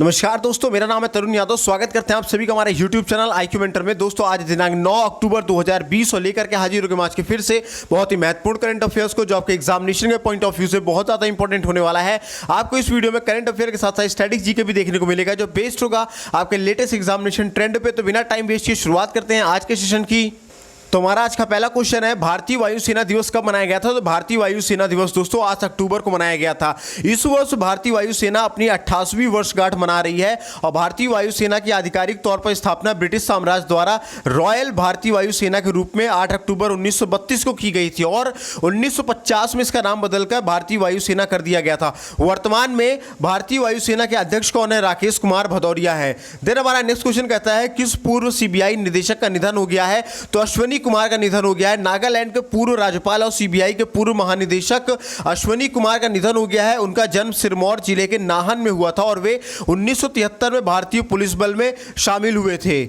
नमस्कार दोस्तों, मेरा नाम है तरुण यादव। स्वागत करते हैं आप सभी का हमारे YouTube चैनल IQ मेंटर में। दोस्तों आज दिनांक 9 अक्टूबर 2020 और लेकर के हाजिर हो गए आज के फिर से बहुत ही महत्वपूर्ण करंट अफेयर्स को, जो आपके एग्जामिनेशन के पॉइंट ऑफ व्यू से बहुत ज़्यादा इंपॉर्टेंट होने वाला है। आपको इस वीडियो में करंट अफेयर के साथ साथ स्टैटिक जीके भी देखने को मिलेगा, जो बेस्ड होगा आपके लेटेस्ट एग्जामिनेशन ट्रेंड पे। तो बिना टाइम वेस्ट किए शुरुआत करते हैं आज के सेशन की। तो हमारा आज का पहला क्वेश्चन है, भारतीय वायुसेना दिवस कब मनाया गया था? तो भारतीय वायुसेना दिवस दोस्तों 8 अक्टूबर को मनाया गया था। इस वर्ष भारतीय वायुसेना अपनी 88वीं वर्षगांठ मना रही है और भारतीय वायुसेना की आधिकारिक तौर पर स्थापना ब्रिटिश साम्राज्य द्वारा रॉयल भारतीय वायुसेना के रूप में 8 अक्टूबर 1932 को की गई थी और 1950 में इसका नाम बदलकर भारतीय वायुसेना कर दिया गया था। वर्तमान में भारतीय वायुसेना के अध्यक्ष कौन है? राकेश कुमार भदौरिया है। देन हमारा नेक्स्ट क्वेश्चन कहता है, किस पूर्व सीबीआई निदेशक का निधन हो गया है? तो अश्विनी कुमार का निधन हो गया है। नागालैंड के पूर्व राज्यपाल और सीबीआई के पूर्व महानिदेशक अश्विनी कुमार का निधन हो गया है। उनका जन्म सिरमौर जिले के नाहन में हुआ था और वे 1973 में भारतीय पुलिस बल में शामिल हुए थे।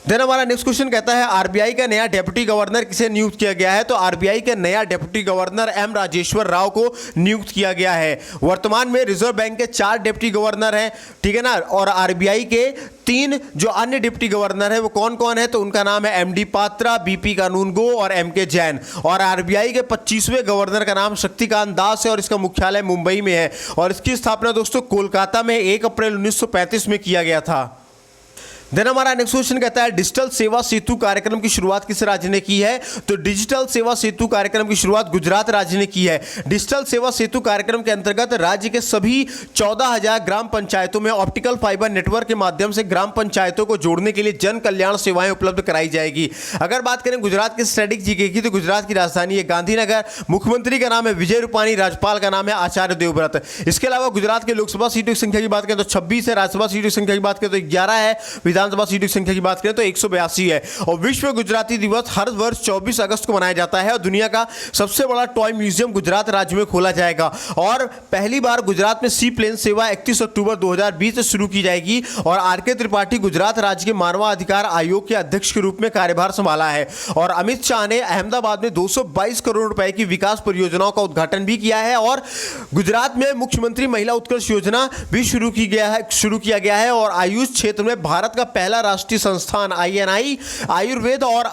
देन हमारा नेक्स्ट क्वेश्चन कहता है, आरबीआई का नया डेप्यूटी गवर्नर किसे नियुक्त किया गया है? तो आरबीआई के नया deputy governor M Rajeshwar Rao को नियुक्त किया गया है। वर्तमान में रिजर्व बैंक के 4 डेप्यूटी गवर्नर हैं, ठीक है ना, और आरबीआई के 3 जो अन्य डिप्टी गवर्नर है वो कौन कौन है? तो उनका नाम है एमडी पात्रा, बीपी कानूनगो और एमके जैन। और आरबीआई के 25वें गवर्नर का नाम शक्तिकांत दास है और इसका मुख्यालय मुंबई में है और इसकी स्थापना दोस्तों कोलकाता में 1 अप्रैल 1935 में किया गया था। देन हमारा नेक्स्ट क्वेश्चन कहता है, डिजिटल सेवा सेतु कार्यक्रम की शुरुआत किस राज्य ने की है? तो डिजिटल सेवा सेतु कार्यक्रम की शुरुआत गुजरात राज्य ने की है। डिजिटल सेवा सेतु कार्यक्रम के अंतर्गत राज्य के सभी 14,000 ग्राम पंचायतों में ऑप्टिकल फाइबर नेटवर्क के माध्यम से ग्राम पंचायतों को जोड़ने के लिए जन कल्याण सेवाएं उपलब्ध कराई जाएगी। अगर बात करें गुजरात के स्टैटिक जीके की, तो गुजरात की राजधानी है गांधीनगर, मुख्यमंत्री का नाम है विजय रूपाणी, राज्यपाल का नाम है आचार्य देवव्रत। इसके अलावा गुजरात के लोकसभा सीटों की संख्या की बात करें तो 26 है, राज्यसभा सीटों की संख्या की बात करें तो 11 है, विधानसभा सीटों की संख्या की बात करें तो 182 है। और विश्व गुजराती दिवस हर वर्ष 24 अगस्त को मनाया जाता है और दुनिया का सबसे बड़ा टॉय म्यूजियम गुजरात राज्य में खोला जाएगा। और पहली बार गुजरात में सी प्लेन सेवा 31 अक्टूबर 2020 से शुरू की जाएगी और आर.के. त्रिपाठी गुजरात राज्य के मानवाधिकार आयोग के अध्यक्ष के रूप में कार्यभार संभाला है। और अमित शाह ने अहमदाबाद में 222 करोड़ रुपए की विकास परियोजनाओं का उद्घाटन भी किया है और गुजरात में मुख्यमंत्री महिला उत्कर्ष योजना भी शुरू किया गया है। और आयुष क्षेत्र में भारत का पहला राष्ट्रीय संस्थान INI आयुर्वेद और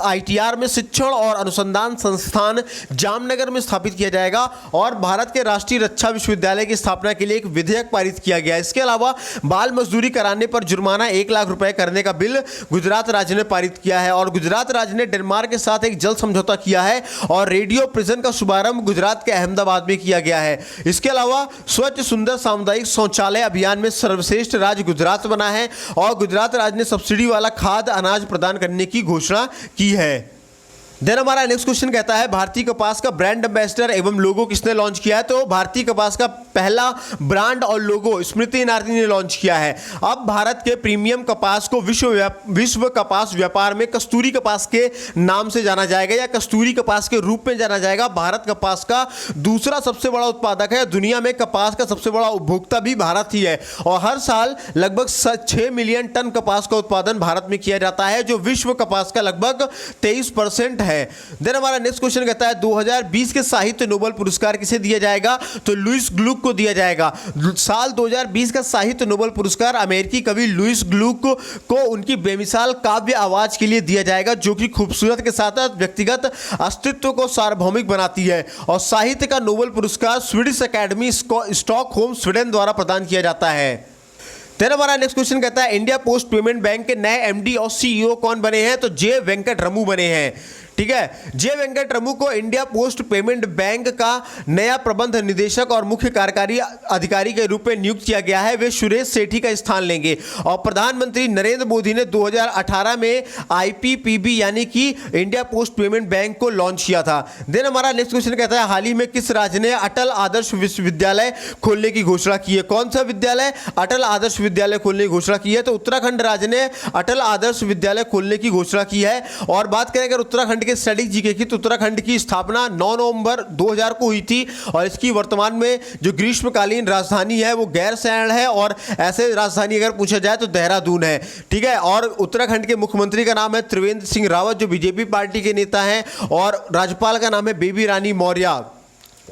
ITR में शिक्षण और अनुसंधान संस्थान जामनगर में स्थापित किया जाएगा और भारत के राष्ट्रीय रक्षा विश्वविद्यालय की स्थापना के लिए एक विधेयक पारित किया गया है। इसके अलावा बाल मजदूरी कराने पर जुर्माना 1 लाख रुपए करने का बिल गुजरात राज्य ने पारित किया है। और गुजरात राज्य ने डेनमार्क के साथ एक जल समझौता किया है और रेडियो प्रिजन का शुभारंभ गुजरात के अहमदाबाद में किया गया है। इसके अलावा स्वच्छ सुंदर सामुदायिक शौचालय अभियान में सर्वश्रेष्ठ राज्य गुजरात बना है और गुजरात राज्य ने सब्सिडी वाला खाद्य अनाज प्रदान करने की घोषणा की है। देन हमारा नेक्स्ट क्वेश्चन कहता है, भारतीय कपास का ब्रांड एम्बेसडर एवं लोगो किसने लॉन्च किया है? तो भारतीय कपास का पहला ब्रांड और लोगो स्मृति ईरानी ने लॉन्च किया है। अब भारत के प्रीमियम कपास को विश्व कपास व्यापार में कस्तूरी कपास के नाम से जाना जाएगा या कस्तूरी कपास के रूप में जाना जाएगा। भारत कपास का दूसरा सबसे बड़ा उत्पादक है। दुनिया में कपास का सबसे बड़ा उपभोक्ता भी भारत ही है और हर साल लगभग 6 मिलियन टन कपास का उत्पादन भारत में किया जाता है, जो विश्व कपास का लगभग 23% है। देन हमारा नेक्स्ट क्वेश्चन कहता है, 2020 के साहित्य नोबेल पुरस्कार किसे दिया जाएगा? तो लुइस ग्लुक को दिया जाएगा। साल 2020 का साहित्य नोबेल पुरस्कार अमेरिकी कवि लुइस ग्लुक को उनकी बेमिसाल काव्य आवाज के लिए दिया जाएगा, जो कि खूबसूरत के साथ साथ व्यक्तिगत अस्तित्व को सार्वभौमिक बनाती है। और साहित्य का नोबेल पुरस्कार स्वीडिश अकेडमी स्टॉकहोम स्वीडन द्वारा प्रदान किया जाता है। तेरा हमारा नेक्स्ट क्वेश्चन कहता है, इंडिया पोस्ट पेमेंट बैंक के नए एमडी और सीईओ कौन बने हैं? तो जे वेंकट रमू बने हैं। ठीक है, जे वेंकट रमू को इंडिया पोस्ट पेमेंट बैंक का नया प्रबंध निदेशक और मुख्य कार्यकारी अधिकारी के रूप में नियुक्त किया गया है। वे सुरेश सेठी का स्थान लेंगे और प्रधानमंत्री नरेंद्र मोदी ने 2018 में IPPB यानी कि इंडिया पोस्ट पेमेंट बैंक को लॉन्च किया था। देन हमारा नेक्स्ट क्वेश्चन कहता है, हाल ही में किस राज्य ने अटल आदर्श विश्वविद्यालय खोलने की घोषणा की है? कौन सा विद्यालय अटल आदर्श विद्यालय खोलने की घोषणा की है? तो उत्तराखंड राज्य ने अटल आदर्श विद्यालय खोलने की घोषणा की है। और बात करें अगर उत्तराखंड के स्टैटिक जीके की, तो उत्तराखंड की स्थापना 9 नवंबर 2000 को हुई थी और इसकी वर्तमान में जो ग्रीष्मकालीन राजधानी है वो गैरसैंण है और ऐसे राजधानी अगर पूछा जाए तो देहरादून है। ठीक है, और उत्तराखंड के मुख्यमंत्री का नाम है त्रिवेंद्र सिंह रावत, जो बीजेपी पार्टी के नेता हैं, और राज्यपाल का नाम है बेबी रानी मौर्य।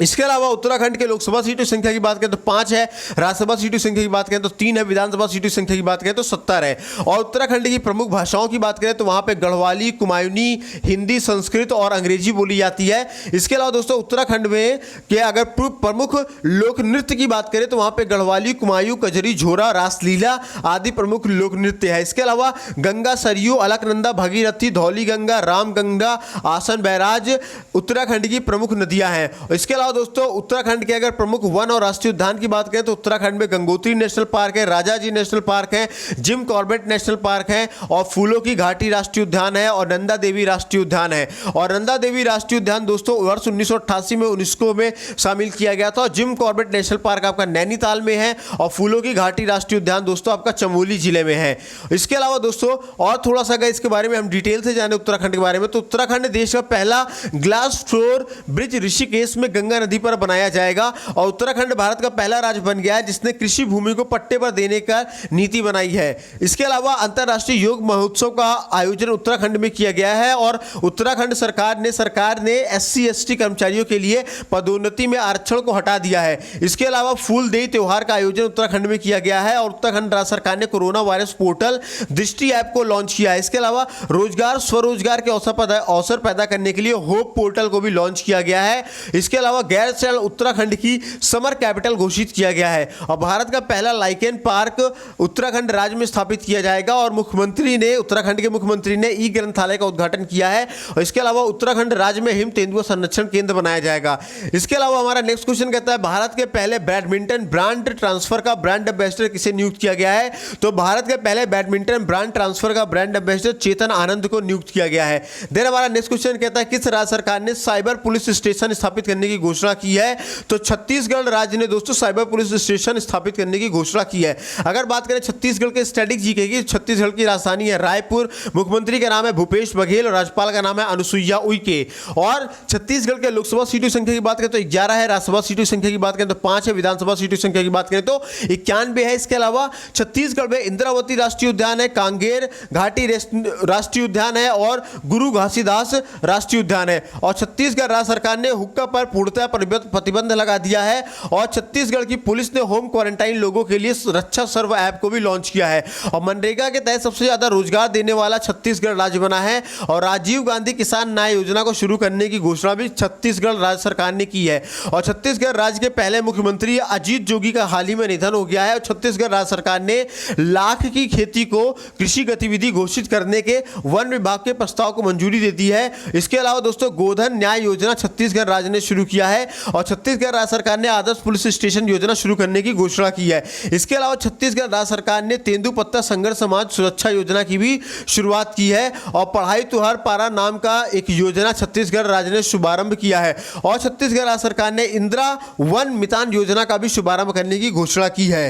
इसके अलावा उत्तराखंड के लोकसभा सीटों की संख्या की बात करें तो 5 है, राज्यसभा सीटों की संख्या की बात करें तो 3 है, विधानसभा सीटों की संख्या की बात करें तो 70 है। और उत्तराखंड की प्रमुख भाषाओं की बात करें तो वहां पे गढ़वाली, कुमायूनी, हिंदी, संस्कृत और अंग्रेजी बोली जाती है। इसके अलावा दोस्तों उत्तराखंड में के अगर प्रमुख लोक नृत्य की बात करें तो वहां पे गढ़वाली, कुमायूं, कजरी, झोरा, रासलीला आदि प्रमुख लोक नृत्य है। इसके अलावा गंगा, सरयू, अलकनंदा, भगीरथी, धौली गंगा, रामगंगा, आसन, बैराज उत्तराखंड की प्रमुख नदियां हैं। इसके अलावा दोस्तों उत्तराखंड के अगर प्रमुख वन और राष्ट्रीय उद्यान की बात करें तो उत्तराखंड में गंगोत्री नेशनल पार्क है, राजाजी नेशनल पार्क है, जिम कॉर्बेट नेशनल पार्क है और फूलों की घाटी राष्ट्रीय उद्यान है और नंदा देवी राष्ट्रीय उद्यान है। और नंदा देवी राष्ट्रीय उद्यान दोस्तों वर्ष 1988 में यूनेस्को में शामिल किया गया था। और जिम कॉर्बेट नेशनल पार्क आपका नैनीताल में है और फूलों की घाटी राष्ट्रीय उद्यान दोस्तों आपका चमोली जिले में है। इसके अलावा दोस्तों और थोड़ा सा अगर इसके बारे में हम डिटेल से जाने उत्तराखंड के बारे में तो उत्तराखंड देश का पहला ग्लास फ्लोर ब्रिज ऋषिकेश में गंगा नदी पर बनाया जाएगा। और उत्तराखंड भारत का पहला राज्य बन गया है जिसने कृषि भूमि को पट्टे पर देने का नीति बनाई है। इसके अलावा अंतर्राष्ट्रीय योग महोत्सव का आयोजन उत्तराखंड में किया गया है और उत्तराखंड सरकार ने SC/ST कर्मचारियों के लिए पदोन्नति में आरक्षण को हटा दिया है। इसके अलावा फूलदेई त्योहार का आयोजन उत्तराखंड में किया गया है और उत्तराखंड राज्य सरकार ने कोरोना वायरस पोर्टल दृष्टि ऐप को लॉन्च किया है। इसके अलावा रोजगार स्वरोजगार के अवसर पैदा करने के लिए होप पोर्टल को भी लॉन्च किया गया है। इसके अलावा गैरसैंण उत्तराखंड की समर कैपिटल घोषित किया गया है और भारत का पहला लाइकेन पार्क उत्तराखंड राज्य में स्थापित किया जाएगा और उत्तराखंड के मुख्यमंत्री ने ई ग्रंथालय का उद्घाटन किया है। और इसके अलावा उत्तराखंड राज्य में हिम तेंदुआ संरक्षण केंद्र बनाया जाएगा। इसके अलावा हमारा नेक्स्ट क्वेश्चन कहता है भारत के पहले बैडमिंटन ब्रांड ट्रांसफर का ब्रांड एम्बेसडर किसे नियुक्त किया गया है? तो भारत के पहले बैडमिंटन ब्रांड ट्रांसफर का ब्रांड एम्बेसडर चेतन आनंद को नियुक्त किया गया है। देन हमारा नेक्स्ट क्वेश्चन कहता है किस राज्य सरकार ने साइबर पुलिस स्टेशन स्थापित करने की घोषणा की है? तो छत्तीसगढ़ राज्य ने दोस्तों साइबर पुलिस स्टेशन स्थापित करने की घोषणा की है। अगर बात करें छत्तीसगढ़ के स्टैटिक जीके की, छत्तीसगढ़ की राजधानी है रायपुर, मुख्यमंत्री का नाम है भूपेश बघेल और राज्यपाल का नाम है अनुसुईया उइके। और छत्तीसगढ़ के लोकसभा सीटों की संख्या की बात करें तो 11 है, राज्यसभा सीटों की संख्या की बात करें तो 5 है, विधानसभा सीटों की संख्या की बात करें तो 91 है। इसके अलावा छत्तीसगढ़ में इंद्रावती राष्ट्रीय उद्यान है, कांगेर घाटी राष्ट्रीय उद्यान है और गुरु घासीदास राष्ट्रीय उद्यान है। और छत्तीसगढ़ राज्य सरकार ने हुक्का पर पूर्णतः प्रतिबंध लगा दिया है और छत्तीसगढ़ की पुलिस ने होम क्वारंटाइन लोगों के लिए रक्षा सर्व ऐप को भी लॉन्च किया है। और मनरेगा के तहत सबसे ज्यादा रोजगार देने वाला छत्तीसगढ़ राज्य बना है और राजीव गांधी किसान न्याय योजना को शुरू करने की घोषणा भी छत्तीसगढ़ राज्य सरकार ने की है। और छत्तीसगढ़ राज्य के पहले मुख्यमंत्री अजीत जोगी का हाल ही में निधन हो गया है और छत्तीसगढ़ राज्य सरकार ने लाख की खेती को कृषि गतिविधि घोषित करने के वन विभाग के प्रस्ताव को मंजूरी दे दी है। इसके अलावा दोस्तों गोधन न्याय योजना छत्तीसगढ़ राज्य ने शुरू किया है और छत्तीसगढ़ राज्य सरकार ने आदर्श पुलिस स्टेशन योजना शुरू करने की घोषणा की है। इसके अलावा छत्तीसगढ़ राज्य सरकार ने तेंदुपत्ता संघर्ष समाज सुरक्षा योजना की भी शुरुआत की है और पढ़ाई तुहार पारा नाम का एक योजना छत्तीसगढ़ राज्य ने शुभारंभ किया है। और छत्तीसगढ़ राज्य सरकार ने इंदिरा वन मितान योजना का भी शुभारंभ करने की घोषणा की है।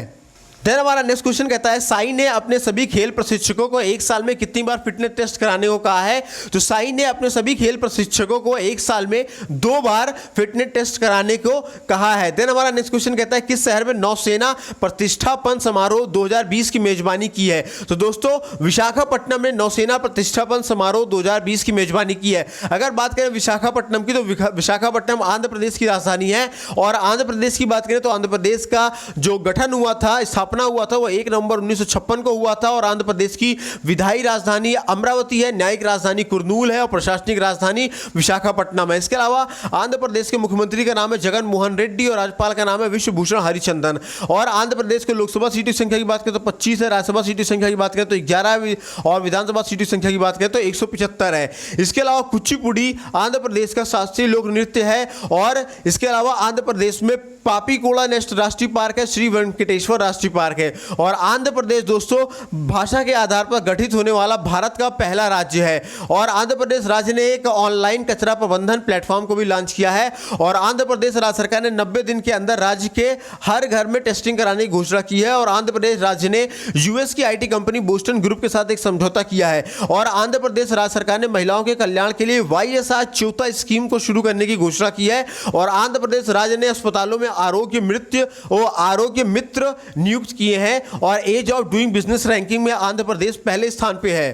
देन हमारा नेक्स्ट क्वेश्चन कहता है साई ने अपने सभी खेल प्रशिक्षकों को एक साल में कितनी बार फिटनेस टेस्ट कराने को कहा है? तो साई ने अपने सभी खेल प्रशिक्षकों को एक साल में 2 बार फिटनेस टेस्ट कराने को कहा है। देन हमारा नेक्स्ट क्वेश्चन कहता है किस शहर में नौसेना प्रतिष्ठापन समारोह 2020 की मेजबानी की है? तो दोस्तों विशाखापट्टनम में नौसेना प्रतिष्ठापन समारोह 2020 की मेजबानी की है। अगर बात करें विशाखापट्टनम की तो विशाखापट्टनम आंध्र प्रदेश की राजधानी है और आंध्र प्रदेश की बात करें तो आंध्र प्रदेश का जो गठन हुआ था, स्थापना हुआ था, वो 1 नवंबर 1956 को हुआ था और आंध्र प्रदेश की विधायी राजधानी अमरावती है, न्यायिक राजधानी कुर्नूल है और प्रशासनिक राजधानी विशाखापट्टनम है। इसके अलावा आंध्र प्रदेश के मुख्यमंत्री का नाम है जगन मोहन रेड्डी और राज्यपाल का नाम है विश्वभूषण हरिचंदन। और आंध्र प्रदेश के लोकसभा सीटों की संख्या की बात करें तो 25 है, राज्यसभा सीटों की संख्या की बात करें तो 11 और विधानसभा सीटों की संख्या की बात करें तो 175 है। इसके अलावा कुचिपुड़ी आंध्र प्रदेश का शास्त्रीय लोक नृत्य है। और इसके अलावा आंध्र प्रदेश में पापीकोला नेशनल राष्ट्रीय पार्क है, श्री वेंकटेश्वर राष्ट्रीय पार्क है। और आंध्र प्रदेश दोस्तों भाषा के आधार पर गठित होने वाला भारत का पहला राज्य है। और आंध्र प्रदेश राज्य ने एक ऑनलाइन कचरा प्रबंधन प्लेटफॉर्म को भी लॉन्च किया है। और आंध्र प्रदेश राज्य सरकार ने 90 दिन के अंदर राज्य के हर घर में टेस्टिंग कराने की घोषणा की है। और आंध्र प्रदेश राज्य ने यूएस की आईटी कंपनी बोस्टन ग्रुप के साथ एक समझौता किया है। और आंध्र प्रदेश राज्य सरकार ने महिलाओं के कल्याण के लिए YSR च्योता स्कीम को शुरू करने की घोषणा की है। और आंध्र प्रदेश राज्य ने अस्पतालों में आरोग्य मित्र नियुक्त किए हैं और ease of doing business ranking में आंध्र प्रदेश पहले स्थान पे है।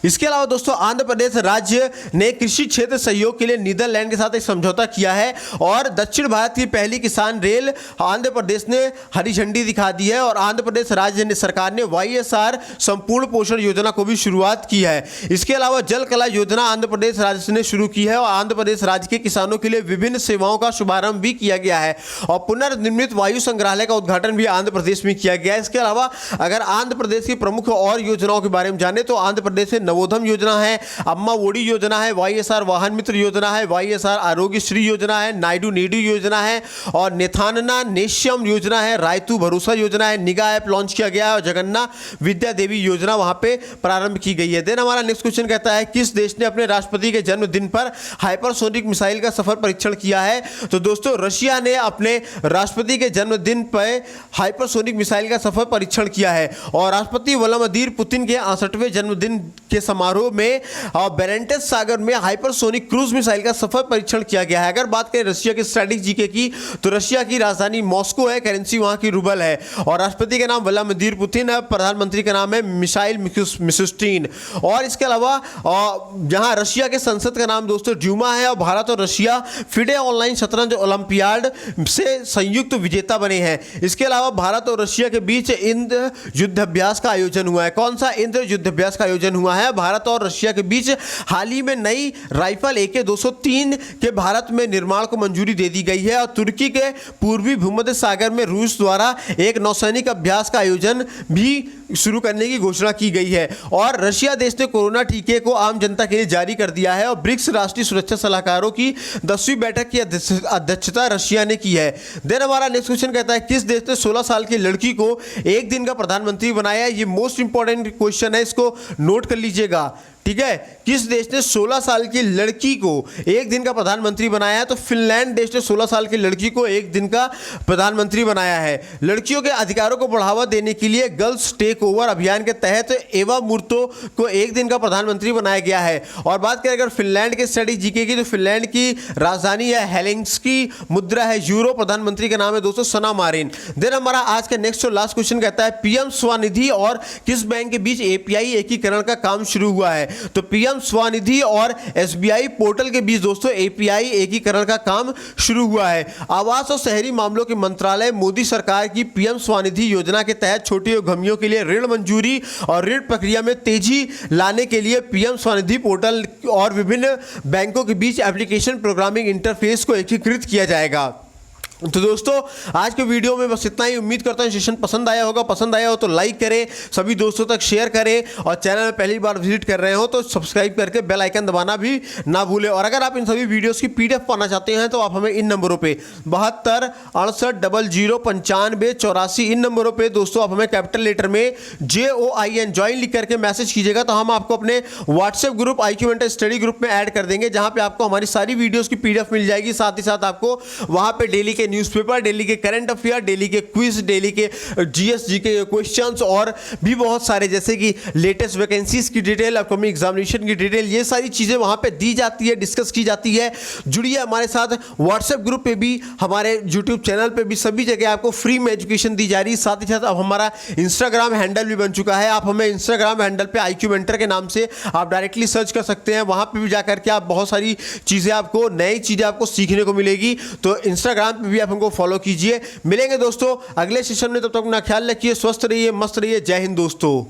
इसके अलावा दोस्तों आंध्र प्रदेश राज्य ने कृषि क्षेत्र सहयोग के लिए नीदरलैंड के साथ एक समझौता किया है और दक्षिण भारत की पहली किसान रेल आंध्र प्रदेश ने हरी झंडी दिखा दी है और आंध्र प्रदेश राज्य सरकार ने YSR संपूर्ण पोषण योजना को भी शुरुआत की है। इसके अलावा जल कला योजना आंध्र प्रदेश राज्य ने शुरू की है और आंध्र प्रदेश राज्य के किसानों के लिए विभिन्न सेवाओं का शुभारंभ भी किया गया है और पुनर्निर्मित वायु संग्रहालय का उद्घाटन भी आंध्र प्रदेश में किया गया है। इसके अलावा अगर आंध्र प्रदेश की प्रमुख और योजनाओं के बारे में जाने तो आंध्र प्रदेश में नवोदम योजना है, अम्मा ओडी योजना है, YSR वाहन मित्र योजना है, YSR आरोग्य श्री योजना है, नायडू नेडू योजना है और नेथानना नेश्यम योजना है, रायतू भरोसा योजना है, निगाह ऐप लॉन्च किया गया है और जगन्ना विद्या देवी योजना वहां पे प्रारंभ की गई है। देन हमारा नेक्स्ट क्वेश्चन कहता है किस देश ने अपने राष्ट्रपति के जन्मदिन पर हाइपरसोनिक मिसाइल का सफल परीक्षण किया है? तो दोस्तों रशिया ने अपने राष्ट्रपति के जन्मदिन पर हाइपरसोनिक मिसाइल का सफल परीक्षण किया है और राष्ट्रपति व्लादिमीर पुतिन के 68वें जन्मदिन के समारोह में बेरेंटस सागर में हाइपरसोनिक क्रूज मिसाइल का सफल परीक्षण किया गया है। अगर बात करें रशिया के स्ट्रैटेजिक जीके की तो रशिया की राजधानी मॉस्को है, करेंसी वहां की रूबल है और राष्ट्रपति का नाम व्लादिमीर पुतिन है, प्रधानमंत्री का नाम है मिसाइल मिशुस्टिन। और इसके अलावा जहां रशिया के संसद का नाम दोस्तों ड्यूमा है और भारत और रशिया फिडे ऑनलाइन शतरंज ओलंपियाड से संयुक्त विजेता बने हैं। इसके अलावा भारत और रशिया के बीच इंद्र युद्धाभ्यास का आयोजन हुआ है। कौन सा इंद्र युद्धाभ्यास का आयोजन हुआ है? भारत और रशिया के बीच हाल ही में नई राइफल AK-203 के भारत में निर्माण को मंजूरी दे दी गई है और तुर्की के पूर्वी भूमध्य सागर में रूस द्वारा एक नौसैनिक अभ्यास का आयोजन भी शुरू करने की घोषणा की गई है और रशिया देश ने कोरोना टीके को आम जनता के लिए जारी कर दिया है और ब्रिक्स राष्ट्रीय सुरक्षा सलाहकारों की 10वीं बैठक की अध्यक्षता रशिया ने की है। देन हमारा नेक्स्ट क्वेश्चन कहता है किस देश ने 16 साल की लड़की को एक दिन का प्रधानमंत्री बनाया? ये मोस्ट इंपॉर्टेंट क्वेश्चन है, इसको नोट कर लीजिएगा, ठीक है। किस देश ने 16 साल की लड़की को एक दिन का प्रधानमंत्री बनाया है? तो फिनलैंड देश ने 16 साल की लड़की को एक दिन का प्रधानमंत्री बनाया है। लड़कियों के अधिकारों को बढ़ावा देने के लिए गर्ल्स टेक ओवर अभियान के तहत एवा मूर्तो को एक दिन का प्रधानमंत्री बनाया गया है। और बात करें अगर फिनलैंड के स्ट्रैटेजिक जीके की तो फिनलैंड की राजधानी है हेलेंस्की, मुद्रा है यूरो, प्रधानमंत्री का नाम है दोस्तों सना मारिन। देन हमारा आज का नेक्स्ट और लास्ट क्वेश्चन कहता है पीएम स्वनिधि और किस बैंक के बीच API एकीकरण का काम शुरू हुआ है? तो पीएम स्वनिधि और SBI पोर्टल के बीच दोस्तों API एकीकरण का काम शुरू हुआ है। आवास और शहरी मामलों के मंत्रालय मोदी सरकार की पीएम स्वनिधि योजना के तहत छोटे उद्यमियों के लिए ऋण मंजूरी और ऋण प्रक्रिया में तेजी लाने के लिए पीएम स्वनिधि पोर्टल और विभिन्न बैंकों के बीच एप्लीकेशन प्रोग्रामिंग इंटरफेस को एकीकृत किया जाएगा। तो दोस्तों आज के वीडियो में बस इतना ही। उम्मीद करता हूं सेशन पसंद आया होगा। पसंद आया हो तो लाइक करें, सभी दोस्तों तक शेयर करें और चैनल में पहली बार विजिट कर रहे हो तो सब्सक्राइब करके बेल आइकन दबाना भी ना भूलें। और अगर आप इन सभी वीडियोस की PDF पाना चाहते हैं तो आप हमें इन नंबरों पे 72 68 00 95 84 इन नंबरों पे दोस्तों आप हमें कैपिटल लेटर में JOIN ज्वाइन लिख करके मैसेज कीजिएगा तो हम आपको अपने WhatsApp group IQ mentor study group में ऐड कर देंगे, जहां पे आपको हमारी सारी वीडियोस की PDF मिल जाएगी। साथ ही साथ आपको वहां पे डेली के न्यूज़पेपर, डेली के करंट अफेयर, डेली के क्विज, डेली के GSG के क्वेश्चंस और भी बहुत सारे जैसे कि लेटेस्ट वैकेंसीज की डिटेल, अपकमिंग एग्जामिनेशन की डिटेल, ये सारी चीजें वहां पे दी जाती है, डिस्कस की जाती है। जुड़िए हमारे साथ व्हाट्सएप ग्रुप पे भी, हमारे यूट्यूब चैनल पे भी, सभी जगह आपको फ्री में एजुकेशन दी जा रही है। साथ ही साथ अब हमारा इंस्टाग्राम हैंडल भी बन चुका है। आप हमें इंस्टाग्राम हैंडल पे IQ मेंटर के नाम से आप डायरेक्टली सर्च कर सकते हैं। वहां पे भी जाकर के आप बहुत सारी चीजें, आपको नई चीजें आपको सीखने को मिलेगी। तो इंस्टाग्राम पे भी आप हमको फॉलो कीजिए। मिलेंगे दोस्तों अगले सेशन में, तब तक अपना ख्याल रखिए, स्वस्थ रहिए, मस्त रहिए। जय हिंद दोस्तों।